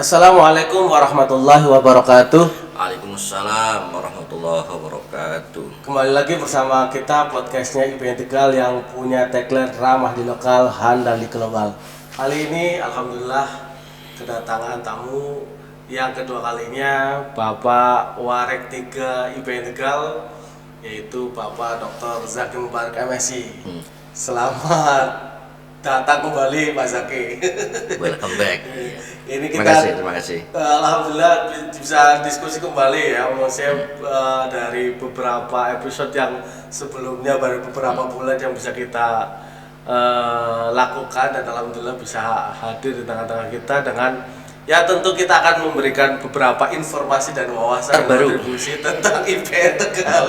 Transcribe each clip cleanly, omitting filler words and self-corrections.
Assalamualaikum warahmatullahi wabarakatuh. Waalaikumsalam warahmatullahi wabarakatuh. Kembali lagi bersama kita podcastnya IPN Tegal yang punya tagline ramah di lokal, handal di global. Kali ini alhamdulillah kedatangan tamu yang kedua kalinya, Bapak Warek 3 IPN Tegal, yaitu Bapak Dr. Zaki Mubarak MSI. Selamat datang kembali Pak Zaki. Welcome back. Ini kita Terima kasih. Alhamdulillah bisa diskusi kembali ya. Maksudnya dari beberapa episode yang sebelumnya baru beberapa bulan yang bisa kita lakukan, dan alhamdulillah bisa hadir di tengah-tengah kita dengan ya tentu kita akan memberikan beberapa informasi dan wawasan terbaru kontribusi tentang IPN Tegal.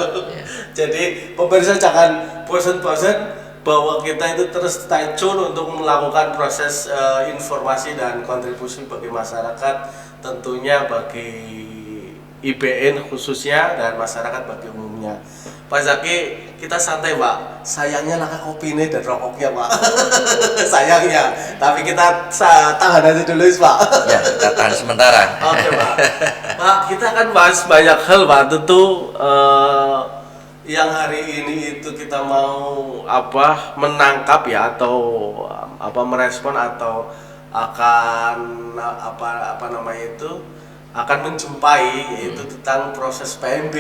Jadi pemirsa jangan bosan-bosan bahwa kita itu terus stay tune untuk melakukan proses informasi dan kontribusi bagi masyarakat, tentunya bagi IPN khususnya dan masyarakat bagi umumnya. Pak Zaki, kita santai Pak, sayangnya langkah kopi ini dan rokoknya Pak. Sayangnya, tapi kita tahan aja dulu Pak. Ya, kita tahan sementara. Oke Pak. Pak, kita akan bahas banyak hal Pak, tentu yang hari ini itu kita mau menangkap ya, atau merespon, atau akan akan menjumpai, yaitu tentang proses PMB,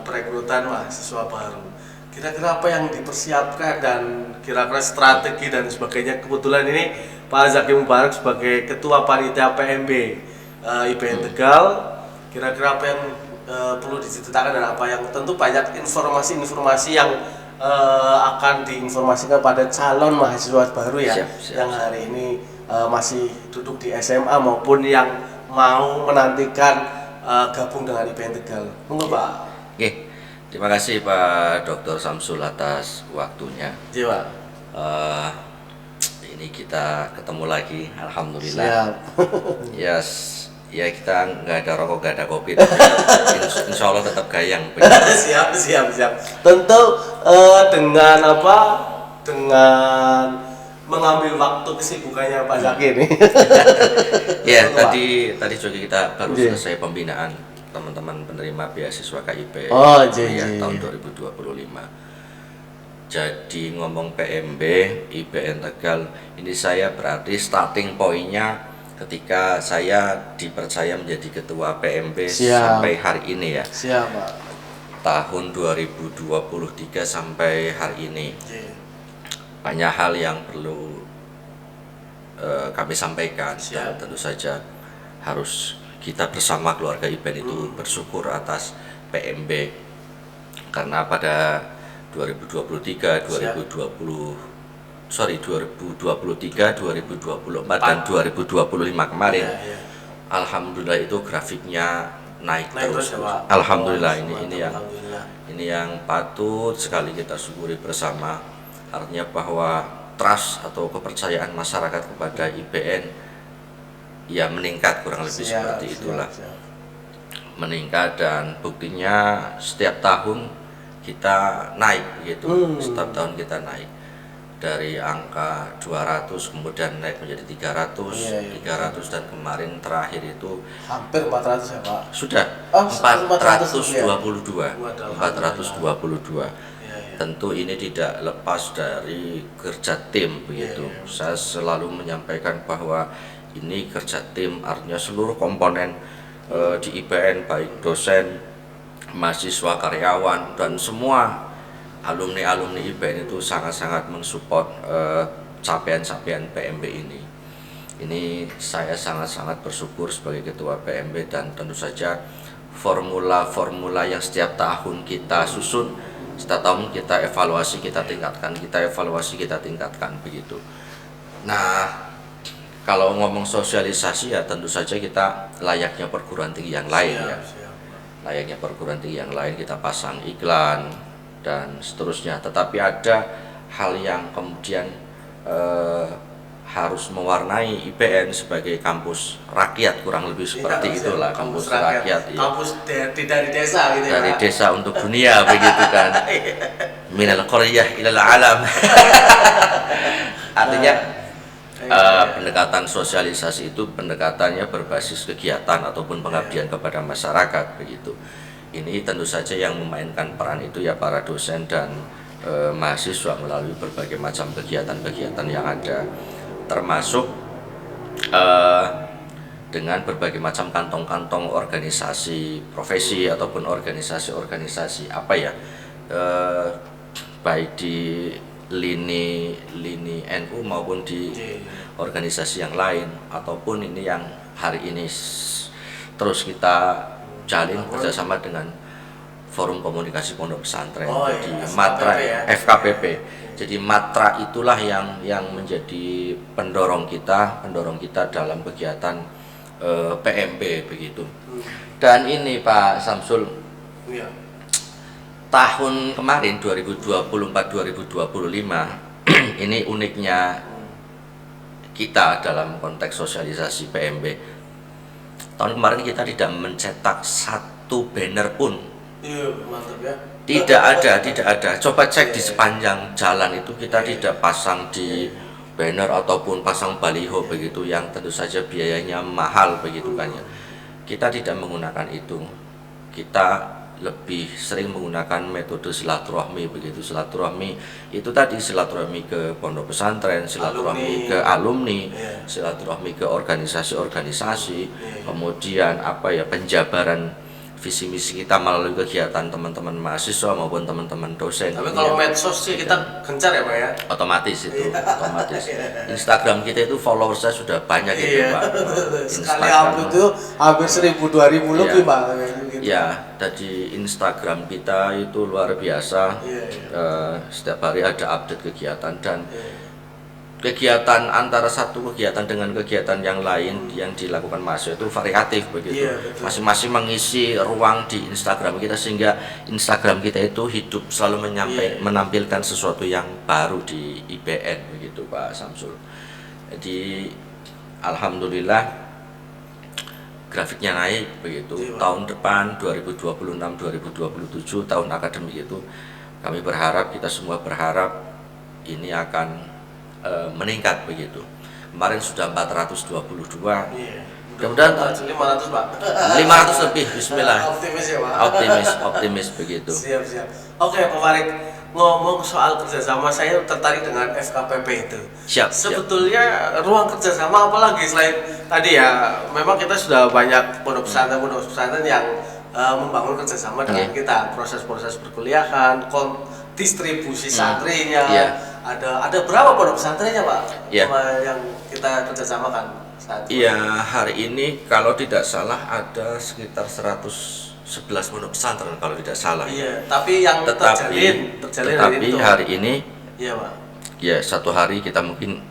perekrutan mahasiswa baru. Kira-kira apa yang dipersiapkan dan kira-kira strategi dan sebagainya. Kebetulan ini Pak Zaki Mubarak sebagai ketua panitia PMB IPN Tegal, kira-kira apa yang perlu diceritakan dan apa yang tentu banyak informasi-informasi yang akan diinformasikan pada calon mahasiswa baru ya, siap. Yang hari ini masih duduk di SMA maupun yang mau menantikan gabung dengan IPN Tegal. Monggo Pak. Oke. Terima kasih Pak Dr. Samsul atas waktunya. Iya Pak. Ini kita ketemu lagi, alhamdulillah. Siap. Yes. Ya kita nggak ada rokok, nggak ada kopi, insya Allah tetap gayang. Siap. Tentu dengan mengambil waktu kesibukannya Pak Zaki ini. Ya tadi juga kita baru selesai pembinaan teman-teman penerima beasiswa KIP tahun 2025. Jadi ngomong PMB IPN Tegal ini, saya berarti starting pointnya ketika saya dipercaya menjadi ketua PMB sampai hari ini ya. Siap Pak. Tahun 2023 sampai hari ini. Banyak hal yang perlu kami sampaikan. Dan tentu saja harus kita bersama keluarga IPN itu bersyukur atas PMB, karena pada 2023, 2023, 2024 dan 2025 kemarin, alhamdulillah itu grafiknya naik terus. Alhamdulillah, ini yang patut sekali kita syukuri bersama. Artinya bahwa trust atau kepercayaan masyarakat kepada IPN ya meningkat, kurang lebih seperti itulah. Meningkat, dan buktinya setiap tahun kita naik gitu. Setiap tahun kita naik dari angka 200 kemudian naik menjadi 300, 300, dan kemarin terakhir itu hampir 400 ya Pak. Sudah 422. Tentu ini tidak lepas dari kerja tim begitu. Saya selalu menyampaikan bahwa ini kerja tim, artinya seluruh komponen di IPN, baik dosen, mahasiswa, karyawan, dan semua alumni IPN itu sangat-sangat mensupport capaian-capaian PMB ini. Ini saya sangat-sangat bersyukur sebagai ketua PMB, dan tentu saja formula-formula yang setiap tahun kita susun, setiap tahun kita evaluasi, kita tingkatkan begitu. Nah, kalau ngomong sosialisasi ya tentu saja kita layaknya perguruan tinggi yang lain ya. Layaknya perguruan tinggi yang lain, kita pasang iklan dan seterusnya, tetapi ada hal yang kemudian harus mewarnai IPN sebagai kampus rakyat, kurang lebih seperti itulah, kampus rakyat. Kampus dari desa gitu ya. Dari desa untuk dunia begitu kan. Minal qaryah ilal alam. Artinya Pendekatan sosialisasi itu pendekatannya berbasis kegiatan ataupun pengabdian kepada masyarakat begitu. Ini tentu saja yang memainkan peran itu ya para dosen dan mahasiswa melalui berbagai macam kegiatan-kegiatan yang ada, termasuk dengan berbagai macam kantong-kantong organisasi profesi ataupun organisasi-organisasi apa ya, baik di lini NU maupun di organisasi yang lain, ataupun ini yang hari ini terus kita jalin kerjasama dengan Forum Komunikasi Pondok Pesantren, jadi Matra FKPP. Jadi Matra itulah yang menjadi pendorong kita dalam kegiatan PMB begitu. Dan ini Pak Samsul, tahun kemarin 2024-2025 ini uniknya kita dalam konteks sosialisasi PMB. Tahun kemarin kita tidak mencetak satu banner pun. Iya, mantap ya. Tidak ada. Coba cek di sepanjang jalan itu kita tidak pasang di banner ataupun pasang baliho begitu yang tentu saja biayanya mahal begitu kan ya. Kita tidak menggunakan itu. Kita lebih sering menggunakan metode silaturahmi begitu. Silaturahmi itu tadi silaturahmi ke pondok pesantren, silaturahmi ke alumni, silaturahmi ke organisasi-organisasi, kemudian penjabaran visi misi kita melalui kegiatan teman-teman mahasiswa maupun teman-teman dosen. Tapi kalau medsos sih kita gencar ya Pak ya? Otomatis itu, otomatis. Instagram kita itu followersnya sudah banyak itu Pak. Sekali upload itu hampir 1.000-2.000 lebih Pak. Ya, jadi Instagram kita itu luar biasa. Setiap hari ada update kegiatan dan kegiatan antara satu kegiatan dengan kegiatan yang lain yang dilakukan mahasiswa itu variatif begitu. Masing-masing mengisi ruang di Instagram kita sehingga Instagram kita itu hidup selalu menampilkan sesuatu yang baru di IPN begitu Pak Samsul. Jadi alhamdulillah grafiknya naik begitu. Tahun depan 2026-2027 tahun akademik itu kami berharap, kita semua berharap ini akan meningkat begitu. Kemarin sudah 422. Mudah-mudahan 500 Pak. 500 lebih, bismillah. Optimis ya Pak. Optimis begitu. Siap. Oke Pak Farid, ngomong soal kerjasama, saya tertarik dengan FKPP itu. Siap. Sebetulnya ruang kerjasama apa lagi selain tadi ya, memang kita sudah banyak pondok pesantren yang membangun kerjasama dengan kita, proses-proses perkuliahan, distribusi santrinya. Ada berapa pondok pesantrennya Pak? Yang kita kerjasamakan saat ini? Iya, hari ini kalau tidak salah ada sekitar 111 pondok pesantren kalau tidak salah. Iya, tapi yang terjalin hari ini, iya Pak. Ya, satu hari kita mungkin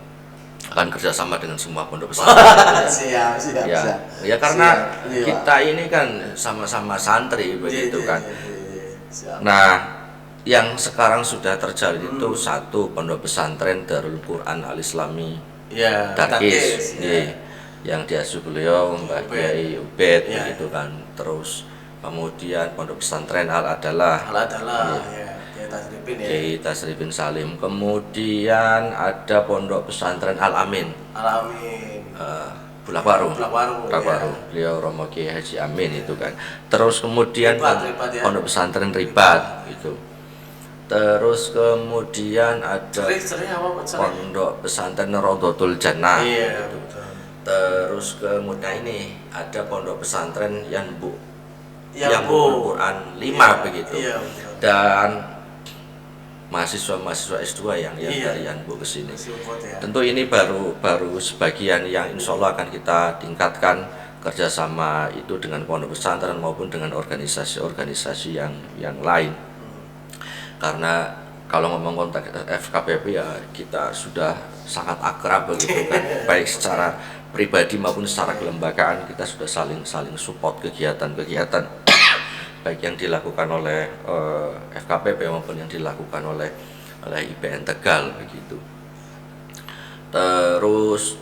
akan kerjasama dengan semua pondok pesantren. Siap. Ya karena kita ini kan sama-sama santri begitu kan. Nah, yang sekarang sudah terjalin itu satu pondok pesantren Darul Quran Al Islami Darkis, yang diasuh beliau Mbak Kiai Ubed begitu kan. Terus kemudian pondok pesantren Al Adalah Kiai Tasrifin Salim. Kemudian ada pondok pesantren Al Amin Bulak Waru, beliau Romo Kiai Haji Amin itu kan. Terus kemudian pondok pesantren Ribat gitu. Terus kemudian ada pondok pesantren Rodotul Jannah gitu. Terus kemudian ini ada pondok pesantren Yanbu Quran 5 begitu. Dan mahasiswa S2 yang dari Yanbu ke sini. Tentu ini baru sebagian yang insya Allah akan kita tingkatkan kerjasama itu dengan pondok pesantren maupun dengan organisasi-organisasi yang lain. Karena kalau ngomong konteks FKPP ya kita sudah sangat akrab begitu kan, baik secara pribadi maupun secara kelembagaan kita sudah saling support kegiatan-kegiatan baik yang dilakukan oleh FKPP maupun yang dilakukan oleh IPN Tegal begitu. Terus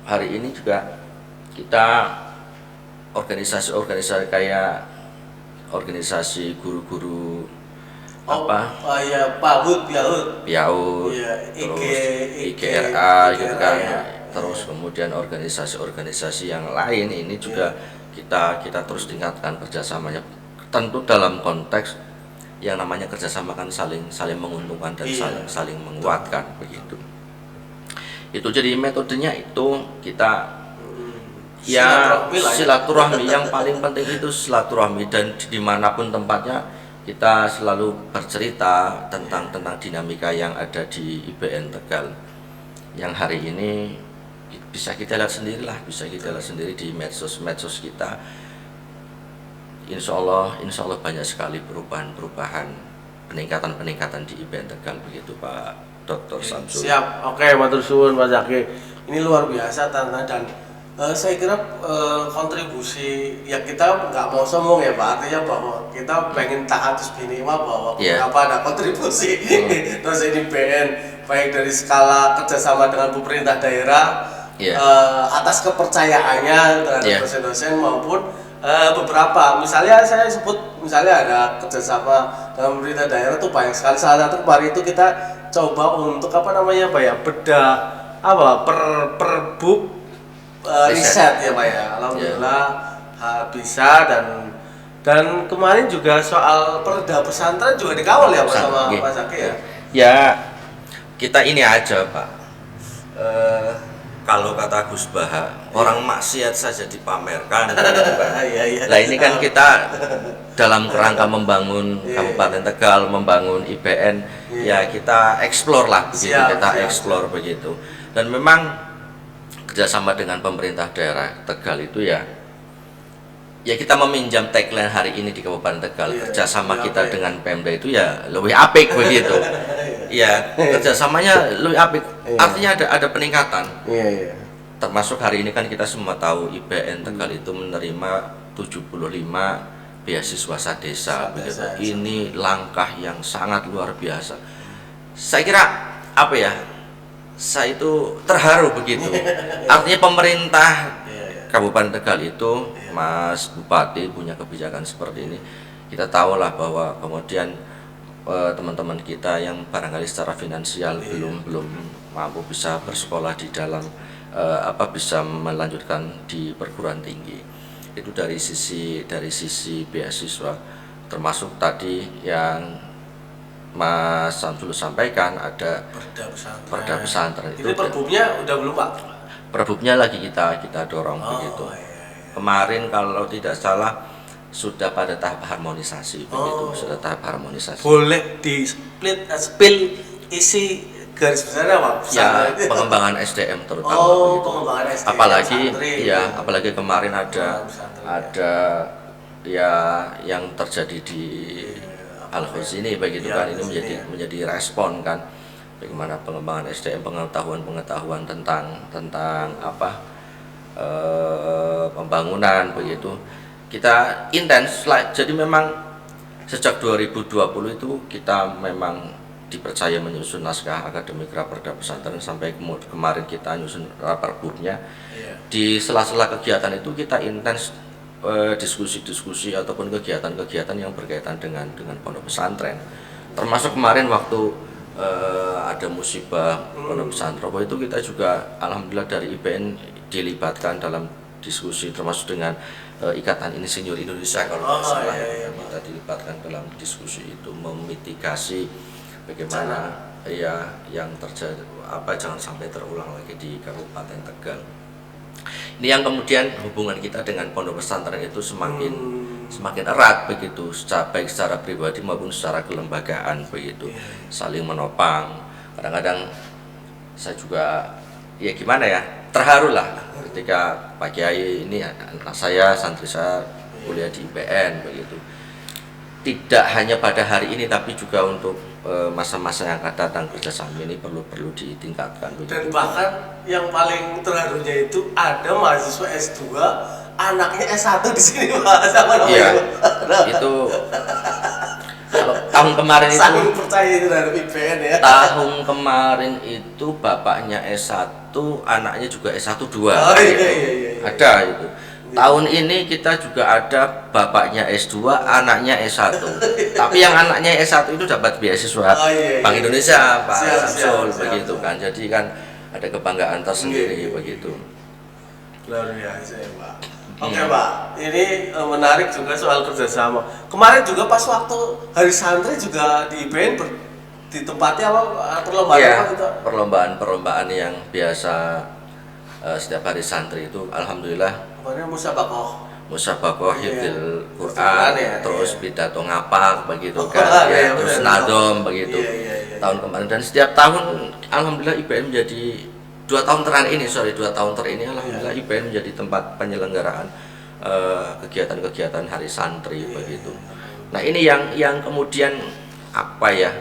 hari ini juga kita organisasi kayak organisasi guru-guru ya PAUD, PIAUD, ya, terus IGRA IGRA gitu kan. ya. Terus kemudian organisasi-organisasi yang lain ini juga kita terus tingkatkan kerjasamanya, tentu dalam konteks yang namanya kerjasama kan saling menguntungkan dan saling menguatkan begitu. Itu jadi metodenya itu kita silaturahmi yang paling penting itu silaturahmi, dan dimanapun tempatnya kita selalu bercerita tentang dinamika yang ada di IBN Tegal yang hari ini bisa kita lihat sendiri di medsos kita. Insya Allah banyak sekali perubahan peningkatan di IBN Tegal begitu Pak Dr. Samsul. Siap, oke, matur suwun Mas Zaki. Ini luar biasa tantangan, dan saya kira kontribusi ya kita nggak mau sombong ya Pak, artinya bahwa kita pengen tahatus binima bahwa kenapa ada kontribusi terus ini BN baik dari skala kerjasama dengan pemerintah daerah atas kepercayaannya terhadap dosen-dosen maupun beberapa, misalnya saya sebut ada kerjasama dengan pemerintah daerah tuh banyak sekali. Salah satu kemarin itu kita coba untuk bedah perbuk riset ya Pak ya. Alhamdulillah bisa, dan kemarin juga soal perda pesantren juga dikawal ya Pak sama Pak Zaki ya. Ya kita ini aja Pak. Kalau kata Gus Baha, orang maksiat saja dipamerkan. Nah ini kan kita dalam kerangka membangun Kabupaten Tegal, membangun IBN, ya kita explore lah begitu, explore begitu. Dan memang kerjasama dengan pemerintah daerah Tegal itu ya kita meminjam tagline hari ini di Kabupaten Tegal, kerjasama kita dengan Pemda itu ya lebih apik begitu. Ya kerjasamanya lebih apik, artinya ada peningkatan. Termasuk hari ini kan kita semua tahu IBN Tegal itu menerima 75 beasiswa sadesa begitu. Ini langkah yang sangat luar biasa. Saya kira saya itu terharu begitu. Artinya pemerintah Kabupaten Tegal itu, Mas Bupati punya kebijakan seperti ini. Kita tahulah bahwa kemudian teman-teman kita yang barangkali secara finansial belum mampu bisa bersekolah di dalam bisa melanjutkan di perguruan tinggi. Itu dari sisi beasiswa, termasuk tadi yang Mas Samsul sampaikan ada perda pesantren. Itu perbubnya udah belum Pak? Perbubnya lagi kita dorong begitu. Kemarin kalau tidak salah sudah pada tahap harmonisasi begitu, sudah tahap harmonisasi. Boleh di spill isi garis besarnya Pak? Ya pengembangan SDM terutama begitu. Pengembangan SDM. Apalagi kemarin ada yang terjadi di Al-Khuz ini begitu kan, ini menjadi respon kan, bagaimana pengembangan SDM, pengetahuan tentang pembangunan begitu. Kita intens, jadi memang sejak 2020 itu kita memang dipercaya menyusun naskah akademik Raperda Pesantren sampai kemarin kita nyusun perbubnya. Di sela-sela kegiatan itu kita intens diskusi-diskusi ataupun kegiatan-kegiatan yang berkaitan dengan pondok pesantren. Termasuk kemarin waktu ada musibah pondok pesantren itu kita juga alhamdulillah dari IBN dilibatkan dalam diskusi, termasuk dengan Ikatan Insinyur Indonesia kalau tidak salah. Kita dilibatkan dalam diskusi itu memitigasi bagaimana yang terjadi jangan sampai terulang lagi di Kabupaten Tegal. Ini yang kemudian hubungan kita dengan pondok pesantren itu semakin erat begitu, baik secara pribadi maupun secara kelembagaan begitu, saling menopang. Kadang-kadang saya juga terharu lah ketika Pak Kiai ini anak saya, santri saya kuliah di IBN begitu. Tidak hanya pada hari ini tapi juga untuk masa-masa yang akan datang, kerjasama ini perlu ditingkatkan begitu. Dan bahkan yang paling terharunya itu ada mahasiswa S2 anaknya S1 di sini Pak, sama namanya. Itu kalau tahun kemarin itu saking percaya terhadap IBN ya. Tahun kemarin itu bapaknya S1, anaknya juga S1 2. Iya. Ada itu. Tahun ini kita juga ada bapaknya S2, anaknya S1. Tapi yang anaknya S1 itu dapat beasiswa Bank Indonesia, Pak Samsul, begitu kan. Jadi kan ada kebanggaan tersendiri begitu. Luar biasa ya Pak. Oke Pak, ini menarik juga soal kerjasama. Kemarin juga pas waktu Hari Santri juga di IPN ditempati apa perlombaan ya, apa gitu? Perlombaan yang biasa setiap hari santri itu alhamdulillah Kemarin musabakoh hifdzil Quran, Quran, terus pidato ngapak begitu kan, terus nadom begitu. Tahun kemarin dan setiap tahun alhamdulillah IPN menjadi 2 tahun terakhir ini alhamdulillah IPN menjadi tempat penyelenggaraan kegiatan-kegiatan hari santri begitu. Nah, ini yang kemudian apa ya,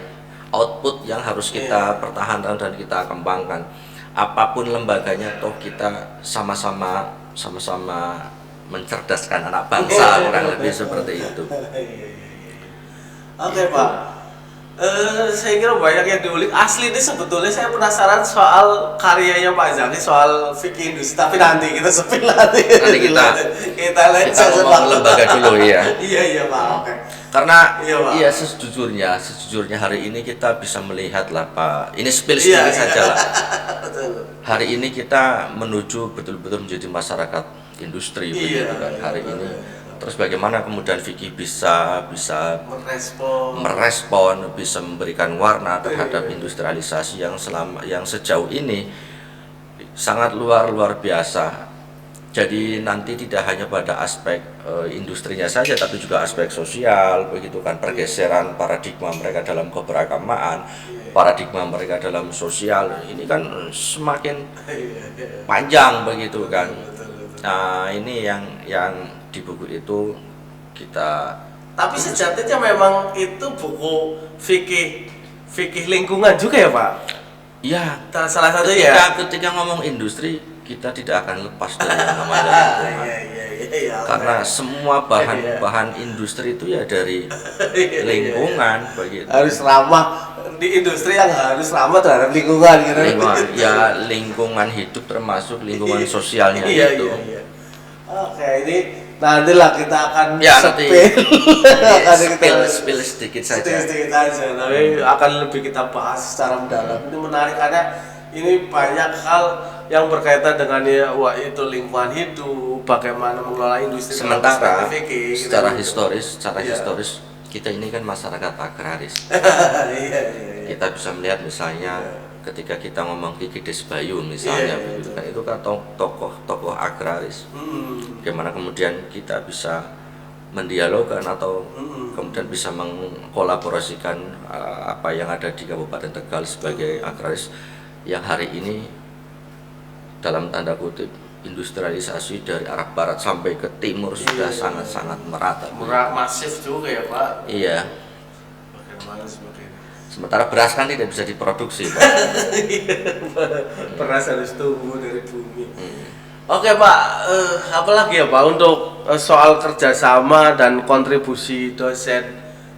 output yang harus kita pertahankan dan kita kembangkan. Apapun lembaganya, toh kita sama-sama mencerdaskan anak bangsa, kurang lebih seperti itu. Oke Pak, saya kira banyak yang diulik. Asli ini sebetulnya saya penasaran soal karyanya Pak Zaki soal fikih industri, tapi nanti kita sepil nanti kita ngomong lembaga dulu ya. Iya Pak. Oke. Karena sejujurnya hari ini kita bisa melihat lah Pak. Ini spill sedikit saja lah. Hari ini kita menuju betul-betul menjadi masyarakat industri begitu kan hari ini. Terus bagaimana kemudian fikih bisa merespon, bisa memberikan warna terhadap industrialisasi yang sejauh ini sangat luar biasa. Jadi nanti tidak hanya pada aspek industrinya saja, tapi juga aspek sosial, begitu kan, pergeseran paradigma mereka dalam keberagamaan, paradigma mereka dalam sosial, ini kan semakin panjang begitu kan. Nah, ini yang di buku itu kita. Tapi sejatinya memang itu buku fikih lingkungan juga ya Pak? Iya. Salah satu ya. Ketika ngomong industri, kita tidak akan lepas dari yang namanya lingkungan. Karena semua bahan industri itu ya dari lingkungan begitu. Harus ramah di industri yang harus ramah terhadap lingkungan gitu. Ya lingkungan hidup termasuk lingkungan sosialnya itu. Oke, ini nantilah kita akan spill sedikit saja. Tapi akan lebih kita bahas secara mendalam. Ini menarik karena ini banyak hal yang berkaitan dengan itu lingkungan hidup, bagaimana mengelola industri. Sementara secara historis kita ini kan masyarakat agraris. Kita bisa melihat misalnya ketika kita ngomong Ki Desbayun misalnya, itu kan tokoh agraris. Bagaimana kemudian kita bisa mendialogkan atau kemudian bisa mengkolaborasikan apa yang ada di Kabupaten Tegal sebagai agraris yang hari ini dalam tanda kutip industrialisasi dari arah barat sampai ke timur sudah sangat merata. Masif juga ya Pak. Iya. Bagaimana sebagainya. Sementara beras kan tidak bisa diproduksi Pak. Beras harus tumbuh dari bumi. Oke Pak, apa lagi ya Pak untuk soal kerjasama dan kontribusi dosen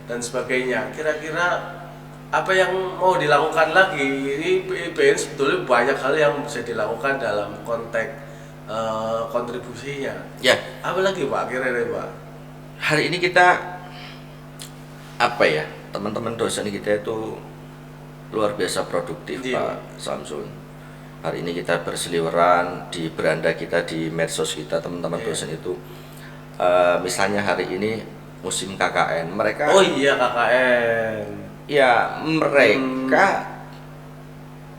dan sebagainya. Kira-kira apa yang mau dilakukan lagi? Ini IPN sebetulnya banyak hal yang bisa dilakukan dalam konteks kontribusinya. Ya. Apa lagi Pak kira-kira Pak? Hari ini kita teman-teman dosen kita itu luar biasa produktif Pak Samsul. Hari ini kita berseliweran di beranda kita, di medsos kita, teman-teman dosen itu. Misalnya hari ini musim KKN, mereka. Oh iya KKN. Ya mereka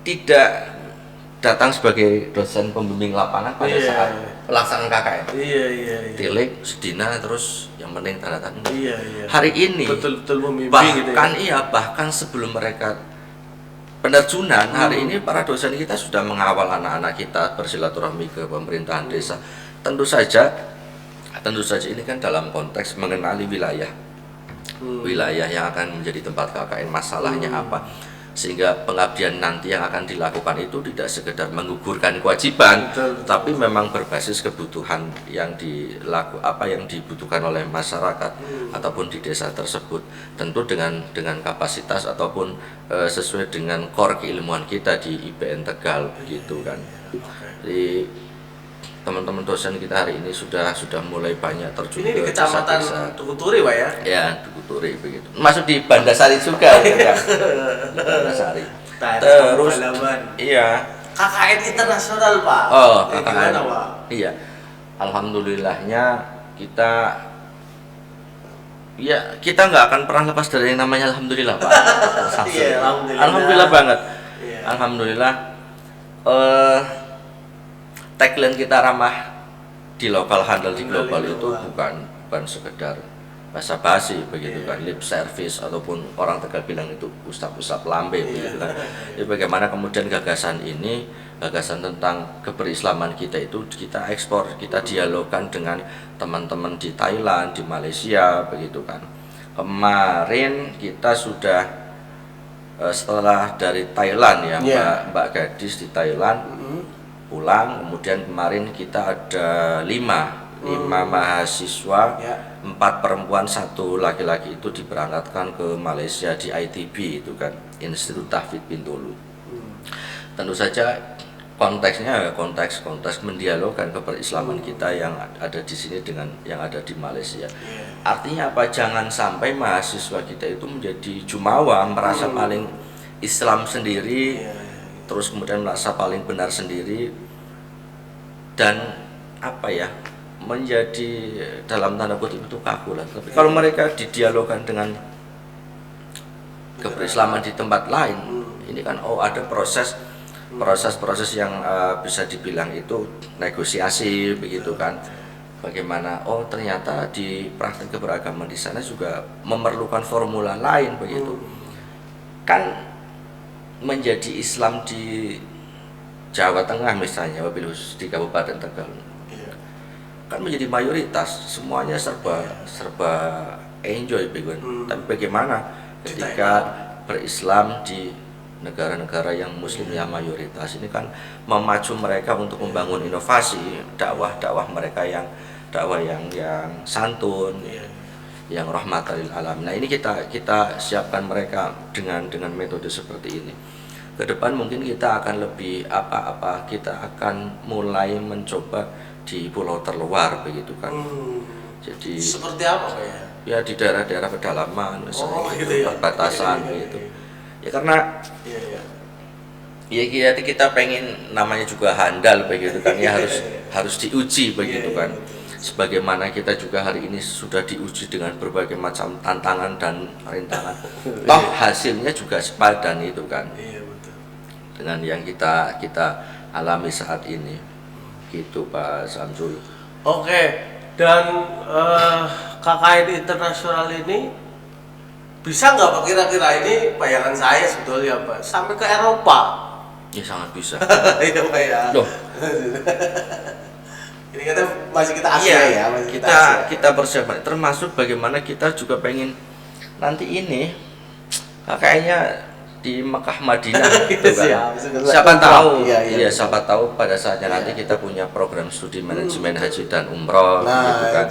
tidak datang sebagai dosen pembimbing lapangan pada saat pelaksanaan KKN. Iya. Tilik, sedina, terus yang penting tanda tangan. Iya. Hari ini betul membimbing bahkan sebelum mereka penerjunan, hari ini para dosen kita sudah mengawal anak-anak kita bersilaturahmi ke pemerintahan desa. Tentu saja ini kan dalam konteks mengenali wilayah yang akan menjadi tempat KKN, masalahnya apa, sehingga pengabdian nanti yang akan dilakukan itu tidak sekedar menggugurkan kewajiban, tapi memang berbasis kebutuhan yang dibutuhkan oleh masyarakat ataupun di desa tersebut, tentu dengan kapasitas ataupun sesuai dengan core keilmuan kita di IPN Tegal begitu kan. Jadi teman-teman dosen kita hari ini sudah mulai banyak terjun Ini di ke Kecamatan desa-desa. Tukuturi, Pak ya? Ya, Tukuturi begitu. Masuk di Bandasari juga, ya. Bandasari. Terus, iya. KKN internasional, Pak. Oh, Gimana, Pak? Iya. Alhamdulillahnya kita nggak akan pernah lepas dari yang namanya alhamdulillah, Pak. Iya, Alhamdulillah banget. Iya. Alhamdulillah. Tagline kita ramah di lokal, handal di global itu bukan sekedar basa-basi begitu kan, lip service ataupun orang Tegal bilang itu ustaz-ustaz lambe begitu kan. Jadi bagaimana kemudian gagasan tentang keberislaman kita itu kita ekspor, kita dialogkan dengan teman-teman di Thailand, di Malaysia begitu kan. Kemarin kita sudah setelah dari Thailand ya, Mbak Gadis di Thailand pulang, kemudian kemarin kita ada 5 mahasiswa, 4 perempuan 1 laki-laki itu diberangkatkan ke Malaysia di ITB itu kan, Institut Tahfidz Bintulu. Tentu saja konteksnya konteks mendialogkan keberislaman kita yang ada di sini dengan yang ada di Malaysia. Artinya apa? Jangan sampai mahasiswa kita itu menjadi jumawa, merasa paling Islam sendiri, terus kemudian merasa paling benar sendiri, dan menjadi dalam tanda kutip itu kaku lah. Tapi kalau mereka didialogkan dengan keberislaman di tempat lain, ini kan ada proses yang bisa dibilang itu negosiasi begitu kan. Bagaimana ternyata di praktek keberagaman di sana juga memerlukan formula lain begitu. Kan menjadi Islam di Jawa Tengah misalnya, wabil khusus di Kabupaten Tegal, kan menjadi mayoritas, semuanya serba enjoy begitu. Tapi bagaimana ketika berislam di negara-negara yang muslimnya mayoritas, ini kan memacu mereka untuk membangun inovasi, dakwah mereka yang santun, yang rahmatan lil alamin. Nah, ini kita siapkan mereka dengan metode seperti ini. Ke depan mungkin kita akan lebih kita akan mulai mencoba di pulau terluar begitu kan. Jadi seperti apa, Pak ya? Ya di daerah-daerah pedalaman misalnya gitu ya? perbatasan gitu. Ya karena ya kita pengen namanya juga handal begitu kan, ya harus diuji begitu kan. Sebagaimana kita juga hari ini sudah diuji dengan berbagai macam tantangan dan rintangan. Toh hasilnya juga sepadan itu kan. Dengan yang kita alami saat ini. Gitu Pak Samsul. Oke, dan KKN internasional ini bisa nggak Pak kira-kira, ini bayangan saya sebetulnya Pak, sampai ke Eropa? Ya sangat bisa. Iya Pak ya. Loh. Ini masih kita Asia ya, masih kita persiapan, termasuk bagaimana kita juga pengen nanti ini kayaknya di Mekah Madinah gitu kan. Siapa tahu, siapa tahu pada saatnya nanti kita punya program studi manajemen haji dan umroh gitu kan.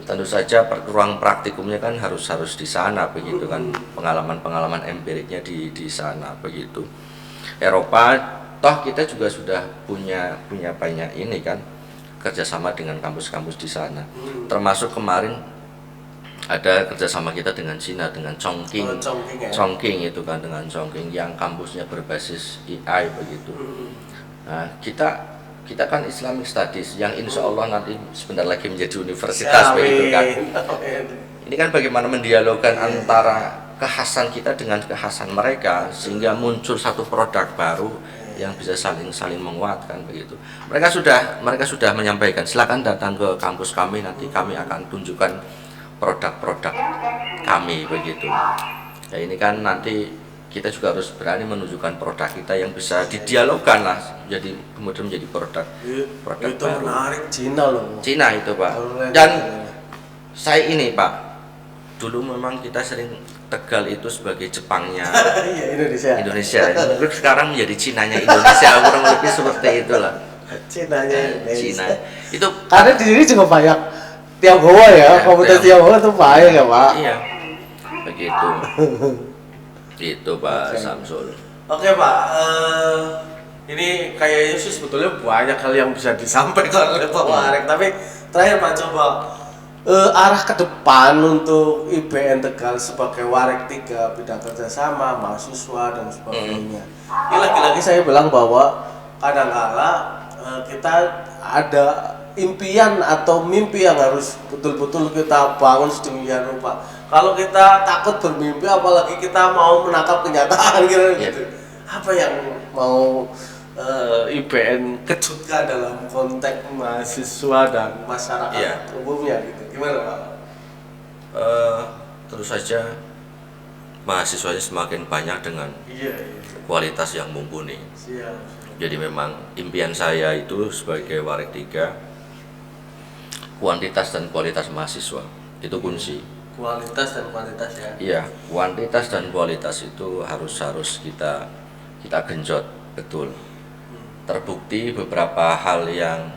Tentu saja ruang praktikumnya kan harus di sana begitu kan, pengalaman empiriknya di sana begitu. Eropa, toh kita juga sudah punya banyak ini kan, kerjasama dengan kampus-kampus di sana, termasuk kemarin ada kerjasama kita dengan Cina, dengan Chongqing itu kan, dengan Chongqing yang kampusnya berbasis AI begitu. Nah, kita kan Islamic Studies yang insya Allah nanti sebentar lagi menjadi universitas begitu kan. Ini kan bagaimana mendialogkan antara kekhasan kita dengan kekhasan mereka sehingga muncul satu produk baru yang bisa saling menguatkan begitu. Mereka sudah menyampaikan, silakan datang ke kampus kami, nanti kami akan tunjukkan produk-produk kami begitu. Ya ini kan nanti kita juga harus berani menunjukkan produk kita yang bisa didialogkan lah, jadi kemudian menjadi produk itu baru. Menarik, Cina itu Pak. Dan saya ini Pak, dulu memang kita sering Tegal itu sebagai Jepangnya Indonesia. Menurut sekarang menjadi Cinanya Indonesia, kurang lebih seperti itulah. Cinanya Indonesia. Cina. Itu karena di sini juga banyak Tionghoa ya, komunitas Tionghoa itu banyak ya Pak. Iya. Begitu. Itu Pak Samsul. Oke Pak, ini kayaknya sih sebetulnya banyak hal yang bisa disampaikan oleh Pak Warek, tapi terakhir Pak coba arah ke depan untuk IPN Tegal sebagai Warek 3 bidang kerjasama, mahasiswa dan sebagainya. Ini lagi-lagi saya bilang bahwa kadang-kala kita ada impian atau mimpi yang harus betul-betul kita bangun sedemikian rupa. Kalau kita takut bermimpi, apalagi kita mau menangkap kenyataan gitu. Apa yang mau IPN kejutkan dalam konteks mahasiswa dan masyarakat umumnya gitu? Gimana Pak? Terus saja mahasiswanya semakin banyak dengan kualitas yang mumpuni. Jadi memang impian saya itu sebagai Warek 3, kuantitas dan kualitas mahasiswa itu kunci. Kualitas dan kuantitas ya. Iya, kuantitas dan kualitas itu harus kita genjot betul. Terbukti beberapa hal yang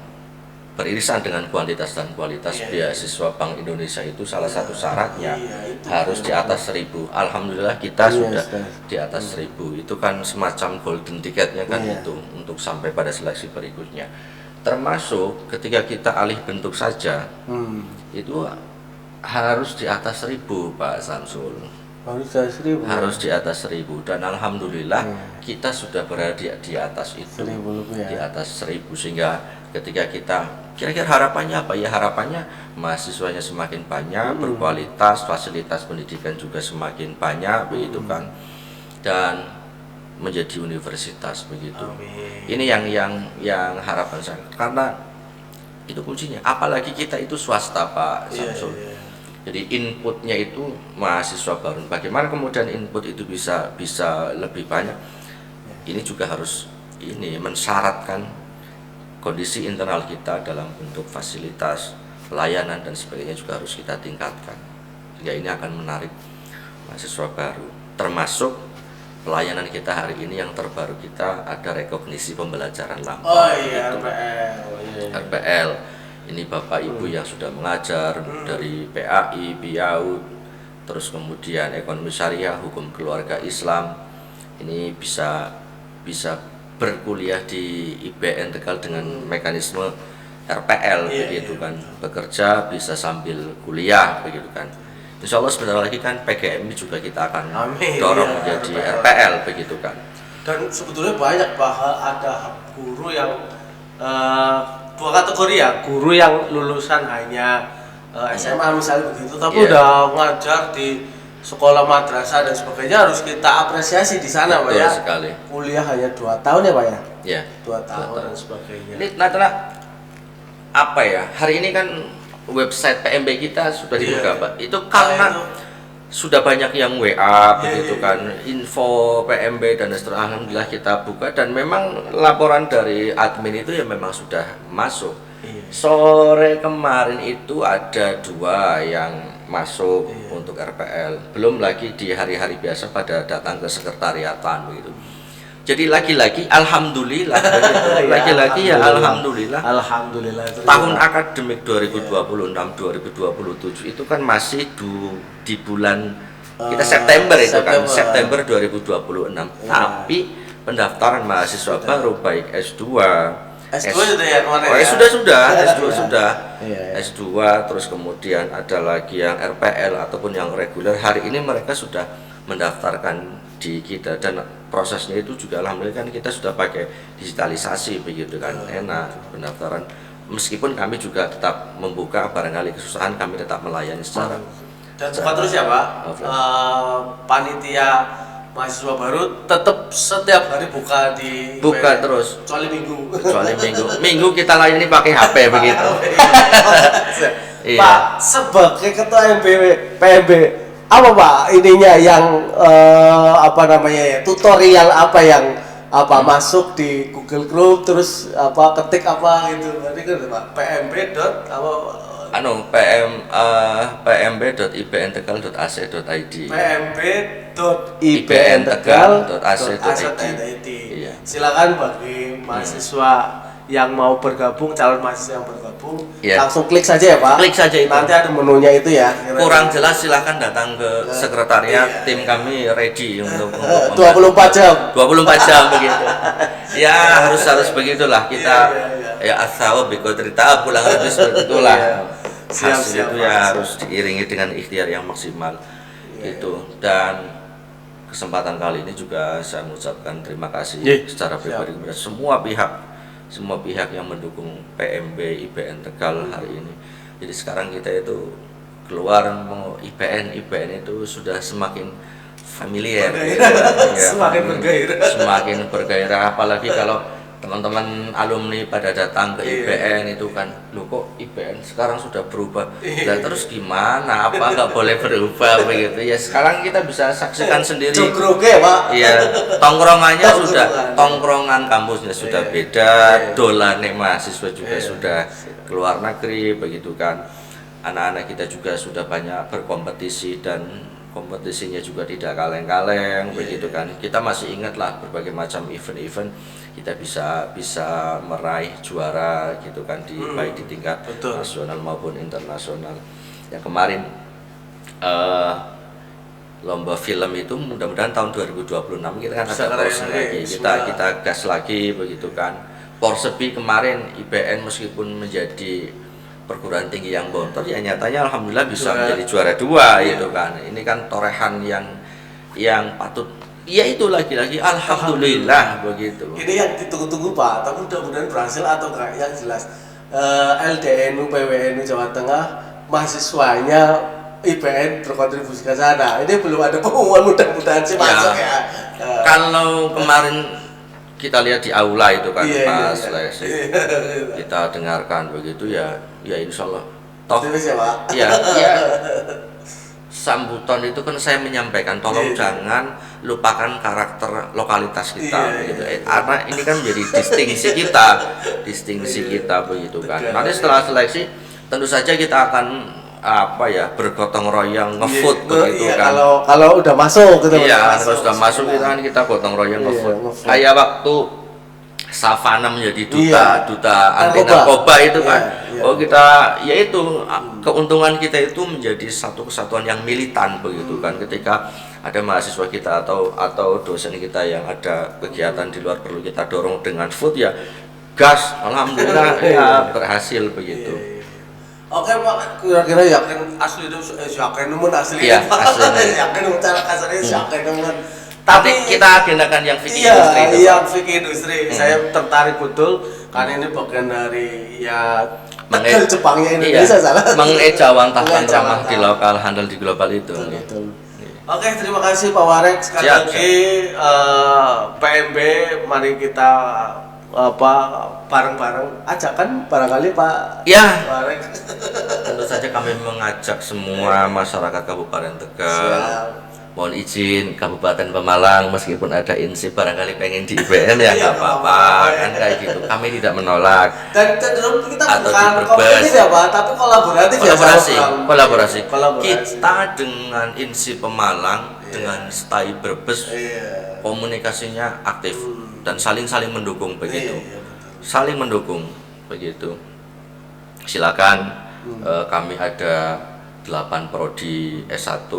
beririsan dengan kuantitas dan kualitas. Beasiswa Bank Indonesia itu salah satu syaratnya harus di atas 1000. Alhamdulillah kita sudah di atas 1000. Itu kan semacam golden ticketnya kan itu untuk sampai pada seleksi berikutnya. Termasuk ketika kita alih bentuk saja itu harus di atas 1000 Pak Samsul. Harus di atas 1000 dan alhamdulillah kita sudah berada di atas itu, di atas 1000, sehingga ketika kita kira-kira harapannya apa ya, harapannya mahasiswanya semakin banyak, berkualitas, fasilitas pendidikan juga semakin banyak begitu kan, dan menjadi universitas begitu. Amin. Ini yang harapan saya, karena itu kuncinya, apalagi kita itu swasta Pak Samsul. Jadi inputnya itu mahasiswa baru. Bagaimana kemudian input itu bisa lebih banyak? Ini juga harus mensyaratkan kondisi internal kita dalam bentuk fasilitas, pelayanan dan sebagainya juga harus kita tingkatkan. Sehingga ini akan menarik mahasiswa baru. Termasuk pelayanan kita hari ini yang terbaru, kita ada rekognisi pembelajaran lampau. RPL. Ini Bapak Ibu yang sudah mengajar dari PAI, BIAUD, terus kemudian ekonomi syariah, hukum keluarga Islam, ini bisa berkuliah di IPN Tegal dengan mekanisme RPL begitu kan, bekerja bisa sambil kuliah begitu kan. Insya Allah sebentar lagi kan PGMI juga kita akan dorong menjadi RPL begitu kan. Dan sebetulnya banyak bahwa ada guru yang dua kategori ya, guru yang lulusan hanya SMA misalnya begitu, tapi udah ngajar di sekolah madrasah dan sebagainya, harus kita apresiasi di sana Pak ya. Sekali. Kuliah hanya 2 tahun ya Pak ya? Iya. 2 tahun dan sebagainya. Ini apa ya? Hari ini kan website PMB kita sudah dibuka Pak. Itu karena sudah banyak yang WA begitu kan, info PMB dan seterusnya. Alhamdulillah kita buka dan memang laporan dari admin itu ya memang sudah masuk. Sore kemarin itu ada 2 yang masuk untuk RPL, belum lagi di hari-hari biasa pada datang ke sekretariatan begitu. Jadi lagi-lagi alhamdulillah lagi-lagi ya alhamdulillah tahun akademik 2026-2027 itu kan masih di bulan kita September itu kan September 2026, tapi pendaftaran mahasiswa baru baik S2 sudah ya kemarin S2 terus kemudian ada lagi yang RPL ataupun yang reguler, hari ini mereka sudah mendaftarkan di kita dan prosesnya itu juga alhamdulillah kan kita sudah pakai digitalisasi begitu kan, enak pendaftaran, meskipun kami juga tetap membuka, barangkali kesusahan kami tetap melayani secara dan buka terus ya Pak. Panitia mahasiswa baru tetap setiap hari buka terus kecuali minggu minggu kita layani pakai HP begitu. Pak sebagai ketua PMB apa Pak ininya yang tutorial apa yang masuk di Google Chrome terus ketik apa gitu, berarti kan Pak pmb.ipntegal.ac.id pmb.ipntegal.ac.id. Silakan bagi mahasiswa yang mau bergabung, calon mahasiswa yang bergabung, Iya. langsung klik saja ya Pak. Klik saja itu. Nanti ada menunya itu ya. Kurang jelas silahkan datang ke sekretariat, Iya. tim kami ready untuk 24 jam. 24 jam begitu. Ya harus begitulah kita. Iya. Ya asal cerita pulang lebih seperti itulah. Iya. Siap, Hasil siap, itu Pak. ya harus diiringi dengan ikhtiar yang maksimal. Iya, Itu dan kesempatan kali ini juga saya mengucapkan terima kasih Iya. secara pribadi kepada semua pihak yang mendukung PMB IPN Tegal hari ini. Jadi sekarang kita itu keluar mau IPN itu sudah semakin familiar, Semakin bergairah. semakin bergairah. Apalagi kalau teman-teman alumni pada datang ke IPN itu kan, loh kok IPN sekarang sudah berubah, lah terus gimana? Apa nggak boleh berubah begitu? Ya sekarang kita bisa saksikan sendiri. Cukroke Pak. Iya, tongkrongannya sudah, tongkrongan kampusnya sudah beda, dolane mahasiswa juga sudah keluar negeri begitu kan. Anak-anak kita juga sudah banyak berkompetisi dan kompetisinya juga tidak kaleng-kaleng begitu kan. Kita masih ingat lah berbagai macam event-event kita bisa meraih juara gitu kan baik di tingkat nasional maupun internasional. Yang kemarin lomba film itu mudah-mudahan tahun 2026 kita kan ada porsi lagi, kita gas lagi begitu kan. Porsepi kemarin IPN meskipun menjadi perguruan tinggi yang bontor ya nyatanya alhamdulillah bisa menjadi juara 2 gitu kan. Ini kan torehan yang patut, ya itu lagi-lagi alhamdulillah begitu. Ini yang ditunggu-tunggu Pak, tapi mudah-mudahan berhasil atau enggak yang jelas LDNU PWNU Jawa Tengah mahasiswanya IPN berkontribusi ke sana. Ini belum ada pengumuman, mudah-mudahan sih masuk ya. Kalau kemarin kita lihat di aula itu kan pas seleksi kita dengarkan begitu ya insya Allah toh ya sambutan itu kan saya menyampaikan tolong jangan lupakan karakter lokalitas kita begitu. Karena ini kan menjadi distingsi kita begitu kan. Nanti setelah seleksi tentu saja kita akan bergotong royong ngefood begitu kan. Kalau udah masuk gitu. Iya, kalau sudah masuk kita gotong royong ngefood. Kayak waktu Savana menjadi duta anti narkoba itu kan. Oh kita yaitu keuntungan kita itu menjadi satu kesatuan yang militan begitu kan. Ketika ada mahasiswa kita atau dosen kita yang ada kegiatan di luar perlu kita dorong dengan food ya gas, alhamdulillah ya berhasil begitu. Oke Pak, kira-kira yakin asli itu yakin nemen asli. Iya, asli. Yakin cara kasarnya yakin nemen. Tapi kita agendakan yang fikih industri itu. Iya, yang fikih industri. Saya tertarik betul karena ini bagian dari Tegal Jepangnya Indonesia salah. Mengejawantahkan ramah di lokal, handal di global itu. Betul. Oke, terima kasih Pak Warek sekali lagi. PMB, mari kita bareng-bareng ajakan barangkali Pak Warek. Tentu saja kami mengajak semua masyarakat Kabupaten Tegal. Mohon izin Kabupaten Pemalang meskipun ada insip barangkali pengen di IPN ya nggak apa-apa kan kayak gitu. Kami tidak menolak. Dan cenderung kita bukan kompetitif ya Pak, tapi kolaborasi. Kita dengan insip Pemalang dengan STAI Brebes komunikasinya aktif dan saling mendukung begitu. Saling mendukung begitu. Silakan kami ada 8 prodi S1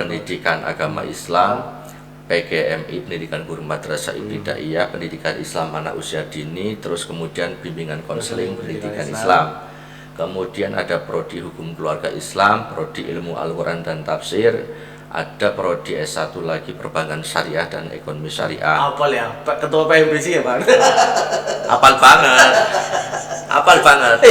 pendidikan agama Islam, PGMI pendidikan guru madrasah ibtidaiyah, pendidikan Islam anak usia dini, terus kemudian bimbingan konseling pendidikan Islam. Kemudian ada prodi hukum keluarga Islam, prodi ilmu Al-Quran dan tafsir, ada prodi S1 lagi perbankan syariah dan ekonomi syariah. Apal ya, Ketua PMBC ya Pak? Apal banget.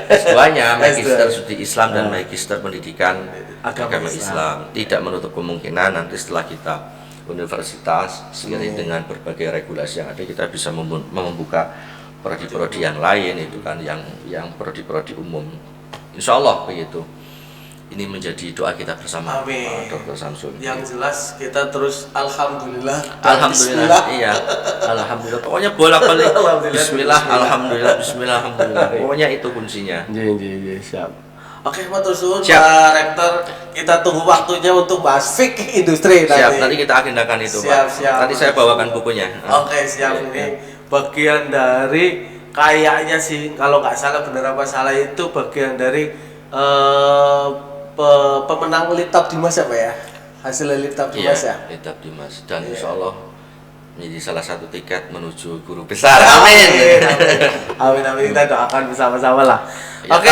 S2-nya Magister Studi Islam dan Magister Pendidikan Agama Islam. Tidak menutup kemungkinan nanti setelah kita universitas seiring dengan berbagai regulasi yang ada kita bisa membuka prodi-prodi yang lain itu kan yang prodi-prodi umum. Insya Allah begitu. Ini menjadi doa kita bersama. Amin. Dr. Samsul. Yang jelas kita terus alhamdulillah. Iya. Alhamdulillah. Pokoknya bolak-balik. Bismillah, alhamdulillah, bismillah, alhamdulillah. Pokoknya itu kuncinya. Iya, siap. Oke, Pak Tursun, Pak Rektor, kita tunggu waktunya untuk bahas fikih industri nanti kita agendakan itu, siap. Pak. Nanti saya bawakan bukunya. Oke, siap. Ini bagian dari kayaknya sih kalau nggak salah, bener apa salah, itu bagian dari pemenang Litap Dimas ya Pak ya, hasil Litap Dimas ya. Litap Dimas, dan Iya. insya Allah menjadi salah satu tiket menuju guru besar. Amin. Amin, amin, kita doakan bersama-sama lah. Ya, Oke,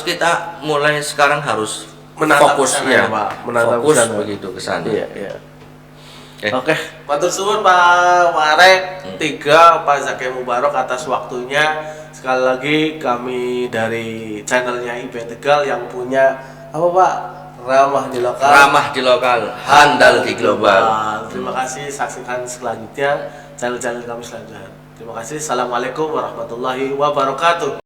kita mulai sekarang harus menatap fokus kesana ya, Pak, menatap fokus kesana. begitu ke sana. Iya, iya. Oke. Oke, matur suwun Pak Warek, tiga Pak Zaki Mubarok atas waktunya. Sekali lagi kami dari channelnya IPN Tegal yang punya apa Pak? Ramah di lokal. Ramah di lokal, handal di global. Terima kasih, saksikan selanjutnya channel-channel kami selanjutnya. Terima kasih. Assalamualaikum warahmatullahi wabarakatuh.